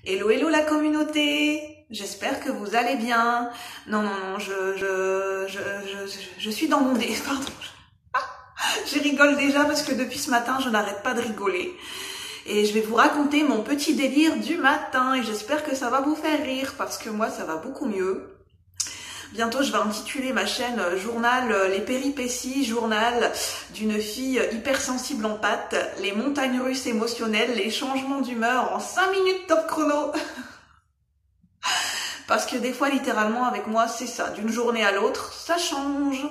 Hello, hello la communauté. J'espère que vous allez bien. Non, je suis dans mon dé. Pardon. Je rigole déjà parce que depuis ce matin, je n'arrête pas de rigoler. Et je vais vous raconter mon petit délire du matin et j'espère que ça va vous faire rire parce que moi, ça va beaucoup mieux. Bientôt, je vais intituler ma chaîne Journal les péripéties, journal d'une fille hypersensible en pâte, les montagnes russes émotionnelles, les changements d'humeur en 5 minutes top chrono. Parce que des fois, littéralement, avec moi, c'est ça. D'une journée à l'autre, ça change.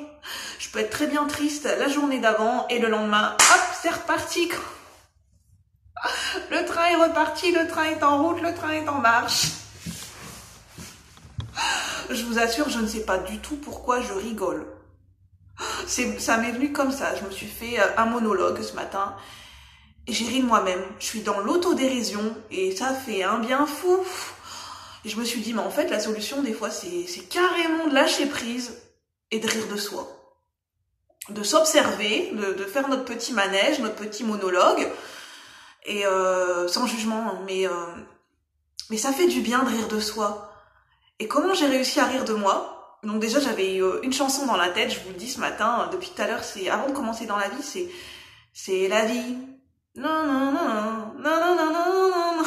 Je peux être très bien triste la journée d'avant et le lendemain, hop, c'est reparti. Le train est reparti, le train est en route, le train est en marche. Je vous assure, je ne sais pas du tout pourquoi je rigole. Ça m'est venu comme ça. Je me suis fait un monologue ce matin et j'ai ri de moi-même. Je suis dans l'autodérision et ça fait un bien fou. Et je me suis dit, mais en fait, la solution, des fois, c'est carrément de lâcher prise et de rire de soi. De s'observer, de faire notre petit manège, notre petit monologue, et sans jugement, mais ça fait du bien de rire de soi. Et comment j'ai réussi à rire de moi? Donc déjà, j'avais une chanson dans la tête, je vous le dis ce matin, depuis tout à l'heure, c'est avant de commencer dans la vie, c'est la vie. Non, non, non, non, non, non, non, non, non.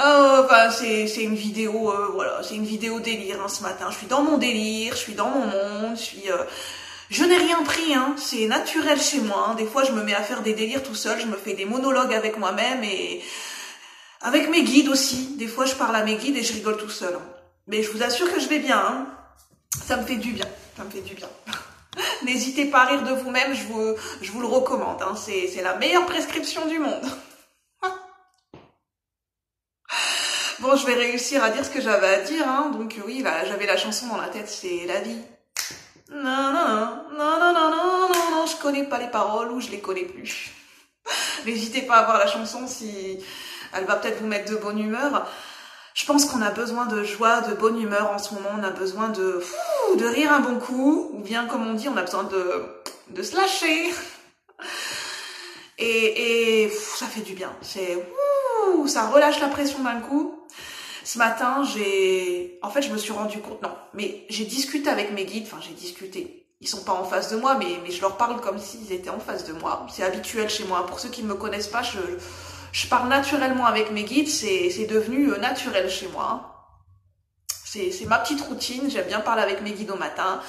Enfin, c'est une vidéo, voilà, c'est une vidéo délire hein, ce matin. Je suis dans mon délire, je suis dans mon monde, je n'ai rien pris, hein, c'est naturel chez moi. Hein. Des fois, je me mets à faire des délires tout seul, je me fais des monologues avec moi-même et avec mes guides aussi. Des fois, je parle à mes guides et je rigole tout seul. Hein. Mais je vous assure que je vais bien. Hein. Ça me fait du bien, ça me fait du bien. N'hésitez pas à rire de vous-même, je vous le recommande. Hein. C'est la meilleure prescription du monde. Bon, je vais réussir à dire ce que j'avais à dire. Hein. Donc oui, là, j'avais la chanson dans la tête, c'est la vie. Non, non, non, non, non, non, non, non, je connais pas les paroles ou je les connais plus. N'hésitez pas à voir la chanson si elle va peut-être vous mettre de bonne humeur. Je pense qu'on a besoin de joie, de bonne humeur en ce moment. On a besoin de rire un bon coup. Ou bien, comme on dit, on a besoin de se lâcher. Et ça fait du bien. Ça relâche la pression d'un coup. Ce matin, en fait, je me suis rendu compte, non, mais j'ai discuté avec mes guides, enfin, j'ai discuté. Ils sont pas en face de moi, mais je leur parle comme s'ils étaient en face de moi. C'est habituel chez moi. Pour ceux qui ne me connaissent pas, je parle naturellement avec mes guides, c'est devenu naturel chez moi. C'est ma petite routine, j'aime bien parler avec mes guides au matin.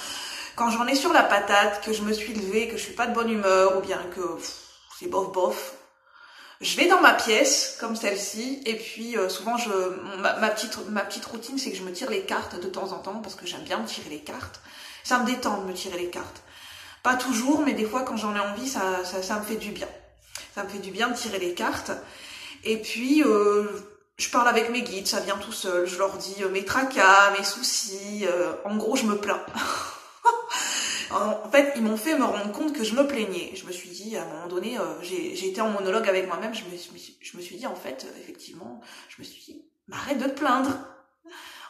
Quand j'en ai sur la patate, que je me suis levée, que je suis pas de bonne humeur, ou bien que c'est bof bof, je vais dans ma pièce, comme celle-ci, et puis souvent, ma petite routine, c'est que je me tire les cartes de temps en temps, parce que j'aime bien me tirer les cartes. Ça me détend de me tirer les cartes. Pas toujours, mais des fois, quand j'en ai envie, ça me fait du bien. Ça me fait du bien de tirer les cartes. Et puis, je parle avec mes guides, ça vient tout seul. Je leur dis mes tracas, mes soucis. En gros, je me plains. En fait, ils m'ont fait me rendre compte que je me plaignais. Je me suis dit, à un moment donné, j'ai été en monologue avec moi-même, je me suis dit, en fait, effectivement, je me suis dit, mais arrête de te plaindre.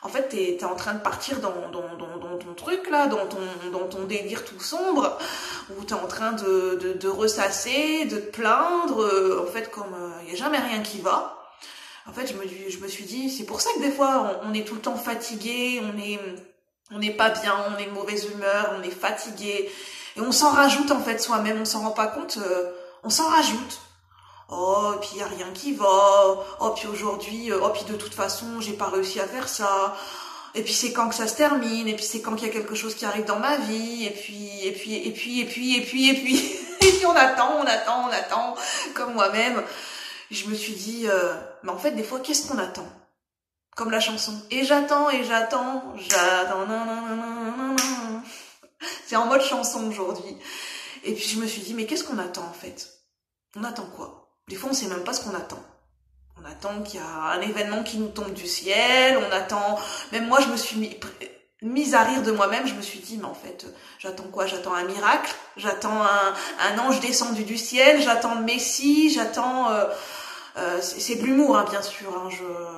En fait, t'es en train de partir dans ton truc, là, dans ton délire tout sombre, où t'es en train de ressasser, de te plaindre, en fait, comme il n'y a jamais rien qui va. En fait, je me suis dit, c'est pour ça que des fois, on est tout le temps fatigué, on n'est pas bien, on est de mauvaise humeur, on est fatigué. Et on s'en rajoute en fait soi-même, on s'en rend pas compte, on s'en rajoute. Oh, et puis il n'y a rien qui va. Oh, puis aujourd'hui, oh, puis de toute façon, j'ai pas réussi à faire ça. Et puis c'est quand que ça se termine, et puis c'est quand qu'il y a quelque chose qui arrive dans ma vie, et puis on attend, comme moi-même. Je me suis dit, mais en fait, des fois, qu'est-ce qu'on attend? Comme la chanson. Et j'attends, non, non, non, non, non, non. C'est en mode chanson aujourd'hui. Et puis je me suis dit, mais qu'est-ce qu'on attend en fait? On attend quoi? Des fois, on sait même pas ce qu'on attend. On attend qu'il y a un événement qui nous tombe du ciel, on attend... Même moi, je me suis mise à rire de moi-même, je me suis dit, mais en fait, j'attends quoi? J'attends un miracle, j'attends un ange descendu du ciel, j'attends le Messie, j'attends... c'est de l'humour, hein, bien sûr. Hein,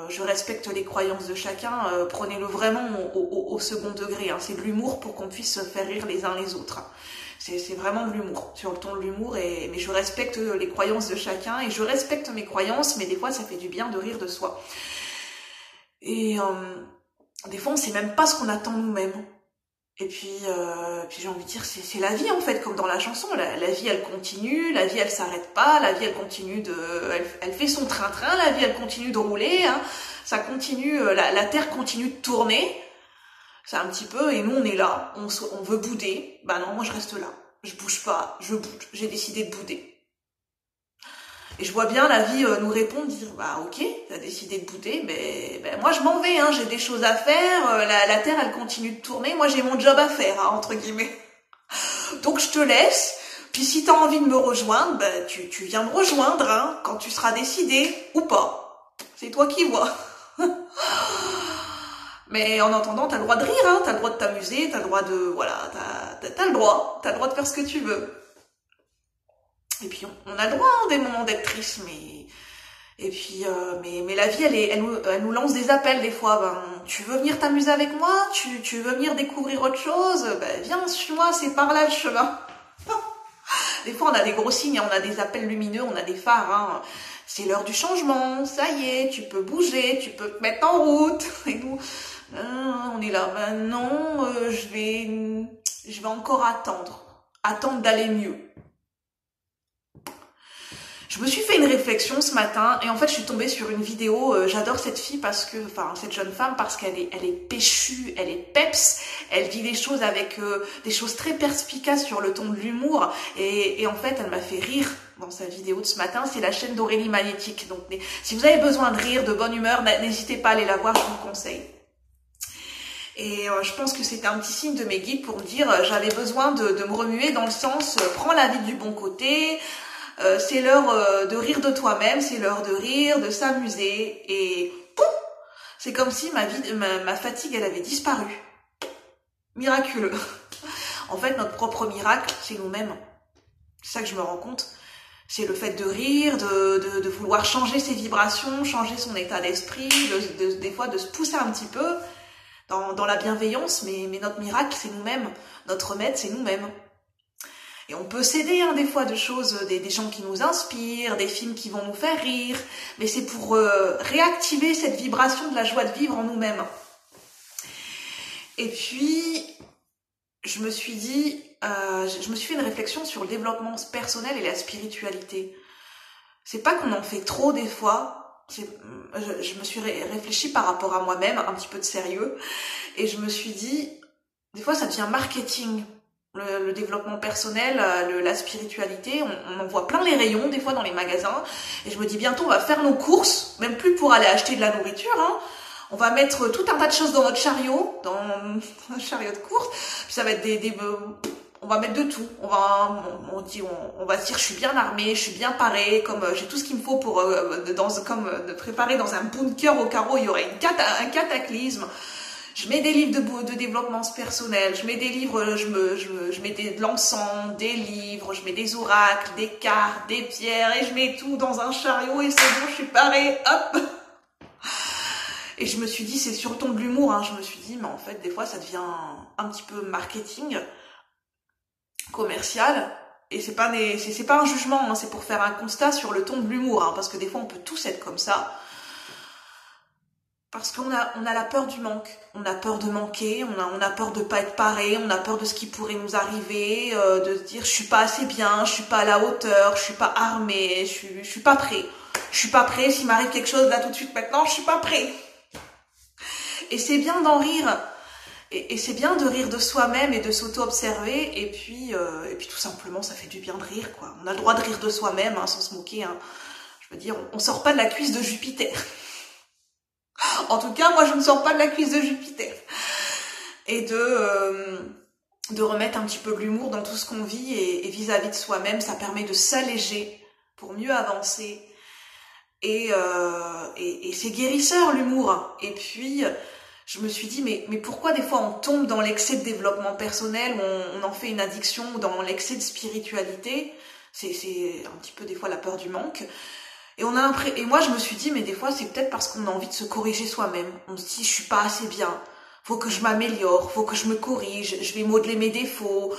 je respecte les croyances de chacun. Prenez-le vraiment au second degré. Hein, c'est de l'humour pour qu'on puisse se faire rire les uns les autres. Hein. C'est vraiment de l'humour, sur le ton de l'humour, mais je respecte les croyances de chacun, et je respecte mes croyances, mais des fois ça fait du bien de rire de soi. Et des fois on sait même pas ce qu'on attend nous-mêmes. Et puis j'ai envie de dire, c'est la vie en fait, comme dans la chanson, la vie elle continue, la vie elle s'arrête pas, la vie elle continue elle fait son train-train, la vie elle continue de rouler, hein, ça continue, la terre continue de tourner. C'est un petit peu, et nous on est là, on veut bouder. Bah non, moi je reste là, je bouge pas, je boude, j'ai décidé de bouder. Et je vois bien la vie nous répondre, dire bah ok, t'as décidé de bouder, mais moi je m'en vais, hein, j'ai des choses à faire, la terre elle continue de tourner, moi j'ai mon job à faire, hein, entre guillemets. Donc je te laisse, puis si t'as envie de me rejoindre, bah, tu viens me rejoindre, hein, quand tu seras décidé, ou pas. C'est toi qui vois. Mais en entendant, t'as le droit de rire, hein, t'as le droit de t'amuser, t'as le droit de... Voilà, t'as le droit de faire ce que tu veux. Et puis on a le droit, hein, des moments d'être triste, mais... Et puis, mais la vie, elle nous lance des appels des fois. Ben, tu veux venir t'amuser avec moi? Tu veux venir découvrir autre chose? Ben, viens, suis-moi, c'est par là le chemin. Des fois, on a des gros signes, on a des appels lumineux, on a des phares, hein. C'est l'heure du changement, ça y est, tu peux bouger, tu peux te mettre en route. Et nous... on est là, ben non, je vais encore attendre d'aller mieux. Je me suis fait une réflexion ce matin et en fait je suis tombée sur une vidéo, j'adore cette fille cette jeune femme parce qu'elle est péchue, elle est peps, elle dit des choses avec des choses très perspicaces sur le ton de l'humour et en fait elle m'a fait rire dans sa vidéo de ce matin, c'est la chaîne d'Aurélie Magnétique. Donc si vous avez besoin de rire, de bonne humeur, n'hésitez pas à aller la voir, je vous le conseille. Et je pense que c'était un petit signe de mes guides pour me dire j'avais besoin de me remuer dans le sens prends la vie du bon côté, c'est l'heure de rire de toi-même, c'est l'heure de rire, de s'amuser et pouf, c'est comme si ma fatigue elle avait disparu. Miraculeux. En fait notre propre miracle c'est nous-mêmes. C'est ça que je me rends compte. C'est le fait de rire, de vouloir changer ses vibrations, changer son état d'esprit, des fois de se pousser un petit peu dans la bienveillance, mais notre miracle, c'est nous-mêmes. Notre remède, c'est nous-mêmes. Et on peut s'aider des fois de choses, des gens qui nous inspirent, des films qui vont nous faire rire, mais c'est pour réactiver cette vibration de la joie de vivre en nous-mêmes. Et puis, je me suis fait une réflexion sur le développement personnel et la spiritualité. C'est pas qu'on en fait trop des fois, je me suis réfléchi par rapport à moi-même, un petit peu de sérieux, et je me suis dit, des fois ça devient marketing, le développement personnel, la spiritualité, on en voit plein les rayons des fois dans les magasins, et je me dis bientôt on va faire nos courses, même plus pour aller acheter de la nourriture, hein. On va mettre tout un tas de choses dans notre chariot, dans un chariot de course, puis ça va être on va mettre de tout. On va se dire je suis bien armée, je suis bien parée, comme j'ai tout ce qu'il me faut pour de préparer dans un bunker au cas où il y aurait un cataclysme. Je mets des livres de développement personnel, je mets des livres, je mets de l'encens, des livres, je mets des oracles, des cartes, des pierres et je mets tout dans un chariot et c'est bon, je suis parée, hop. Et je me suis dit, c'est sur le ton de l'humour, hein, je me suis dit, mais en fait, des fois, ça devient un petit peu marketing, commercial, et c'est pas un jugement, hein, c'est pour faire un constat sur le ton de l'humour, hein, parce que des fois, on peut tous être comme ça, parce qu'on a la peur du manque, on a peur de manquer, on a peur de pas être paré, on a peur de ce qui pourrait nous arriver, de se dire, je suis pas assez bien, je suis pas à la hauteur, je suis pas armée, je suis pas prêt, s'il m'arrive quelque chose là tout de suite maintenant, je suis pas prêt. Et c'est bien d'en rire, et c'est bien de rire de soi-même et de s'auto-observer, et puis tout simplement ça fait du bien de rire, quoi. On a le droit de rire de soi-même, hein, sans se moquer, hein. Je veux dire, on sort pas de la cuisse de Jupiter. En tout cas, moi je ne sors pas de la cuisse de Jupiter. Et de remettre un petit peu de l'humour dans tout ce qu'on vit, et vis-à-vis de soi-même, ça permet de s'alléger pour mieux avancer. Et c'est guérisseur l'humour. Et puis je me suis dit mais pourquoi des fois on tombe dans l'excès de développement personnel, on en fait une addiction, dans l'excès de spiritualité, c'est un petit peu des fois la peur du manque. Et moi je me suis dit mais des fois c'est peut-être parce qu'on a envie de se corriger soi-même. On se dit je suis pas assez bien. faut que je m'améliore, faut que je me corrige, je vais modeler mes défauts,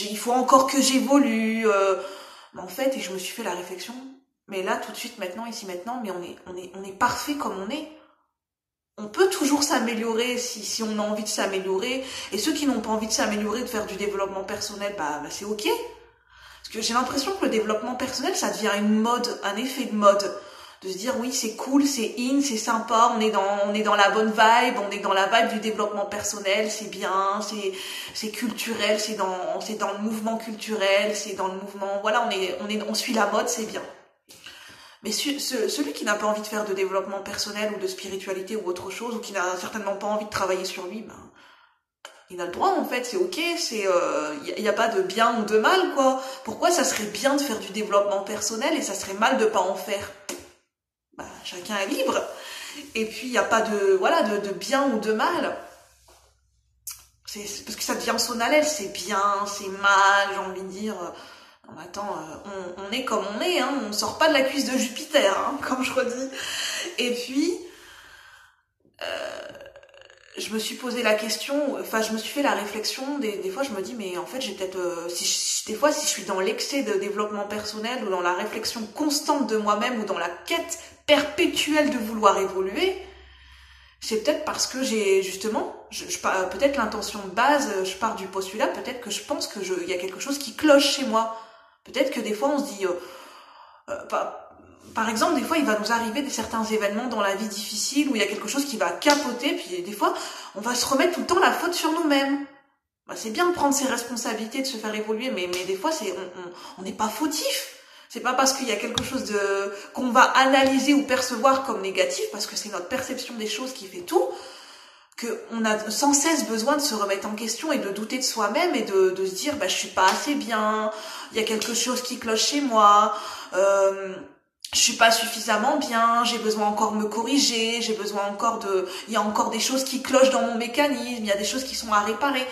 il faut encore que j'évolue. Mais en fait, et je me suis fait la réflexion, mais là, tout de suite, maintenant, ici, maintenant, mais on est parfait comme on est. On peut toujours s'améliorer si on a envie de s'améliorer. Et ceux qui n'ont pas envie de s'améliorer, de faire du développement personnel, bah c'est ok. Parce que j'ai l'impression que le développement personnel, ça devient une mode, un effet de mode. De se dire oui, c'est cool, c'est in, c'est sympa, on est dans la bonne vibe, on est dans la vibe du développement personnel, c'est bien, c'est culturel, c'est dans le mouvement culturel, c'est dans le mouvement, voilà, on suit la mode, c'est bien. Mais celui qui n'a pas envie de faire de développement personnel ou de spiritualité ou autre chose, ou qui n'a certainement pas envie de travailler sur lui, ben il a le droit en fait, c'est ok, il y a pas de bien ou de mal quoi. Pourquoi ça serait bien de faire du développement personnel et ça serait mal de pas en faire? Bah, chacun est libre. Et puis il n'y a pas de bien ou de mal. C'est parce que ça devient son haleine, c'est bien, c'est mal, j'ai envie de dire. Non, attends, on est comme on est, hein, on sort pas de la cuisse de Jupiter, hein, comme je redis. Et puis je me suis posé la question, enfin je me suis fait la réflexion, des fois je me dis mais en fait j'ai peut-être, des fois si je suis dans l'excès de développement personnel ou dans la réflexion constante de moi-même ou dans la quête perpétuelle de vouloir évoluer, c'est peut-être parce que j'ai justement, peut-être l'intention de base, je pars du postulat, peut-être que je pense que il y a quelque chose qui cloche chez moi. Peut-être que des fois on se dit, par exemple, des fois, il va nous arriver certains événements dans la vie difficile où il y a quelque chose qui va capoter, puis des fois, on va se remettre tout le temps la faute sur nous-mêmes. Bah, c'est bien de prendre ses responsabilités, de se faire évoluer, mais des fois, on n'est pas fautif. C'est pas parce qu'il y a quelque chose qu'on va analyser ou percevoir comme négatif, parce que c'est notre perception des choses qui fait tout, qu'on a sans cesse besoin de se remettre en question et de douter de soi-même et de se dire, bah, je suis pas assez bien, il y a quelque chose qui cloche chez moi, je suis pas suffisamment bien, j'ai besoin encore de me corriger, j'ai besoin encore il y a encore des choses qui clochent dans mon mécanisme, il y a des choses qui sont à réparer.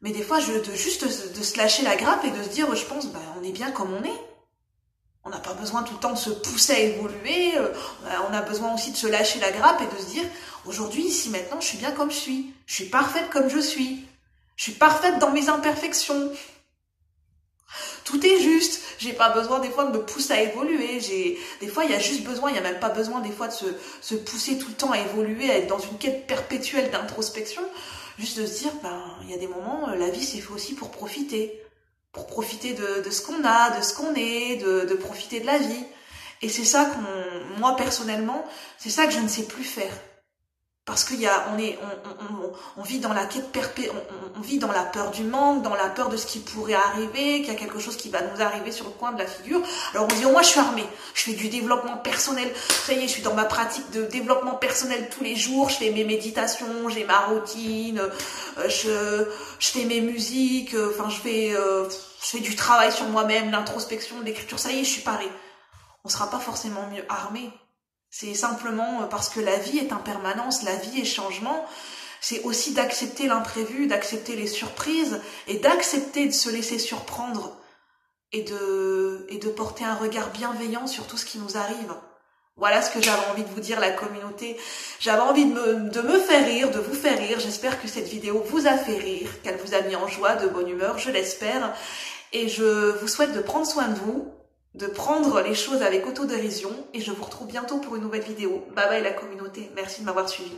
Mais des fois, juste de se lâcher la grappe et de se dire, je pense, bah, on est bien comme on est. On n'a pas besoin tout le temps de se pousser à évoluer, on a besoin aussi de se lâcher la grappe et de se dire, aujourd'hui, ici, maintenant, je suis bien comme je suis parfaite comme je suis parfaite dans mes imperfections. Tout est juste, j'ai pas besoin des fois de me pousser à évoluer, des fois il y a juste besoin, il y a même pas besoin des fois de se pousser tout le temps à évoluer, à être dans une quête perpétuelle d'introspection, juste de se dire, ben, il y a des moments, la vie c'est fait aussi pour profiter de ce qu'on a, de ce qu'on est, de profiter de la vie. Et c'est ça moi personnellement, c'est ça que je ne sais plus faire. Parce qu'il y a, on vit dans la quête on vit dans la peur du manque, dans la peur de ce qui pourrait arriver, qu'il y a quelque chose qui va nous arriver sur le coin de la figure. Alors on dit, oh, moi je suis armée, je fais du développement personnel, ça y est, je suis dans ma pratique de développement personnel tous les jours, je fais mes méditations, j'ai ma routine, je fais mes musiques, enfin je fais du travail sur moi-même, l'introspection, l'écriture, ça y est, je suis parée. On sera pas forcément mieux armé. C'est simplement parce que la vie est impermanence, la vie est changement. C'est aussi d'accepter l'imprévu, d'accepter les surprises et d'accepter de se laisser surprendre et de porter un regard bienveillant sur tout ce qui nous arrive. Voilà ce que j'avais envie de vous dire, la communauté. J'avais envie de me faire rire, de vous faire rire. J'espère que cette vidéo vous a fait rire, qu'elle vous a mis en joie, de bonne humeur, je l'espère. Et je vous souhaite de prendre soin de vous, de prendre les choses avec autodérision et je vous retrouve bientôt pour une nouvelle vidéo. Bye bye la communauté, merci de m'avoir suivi.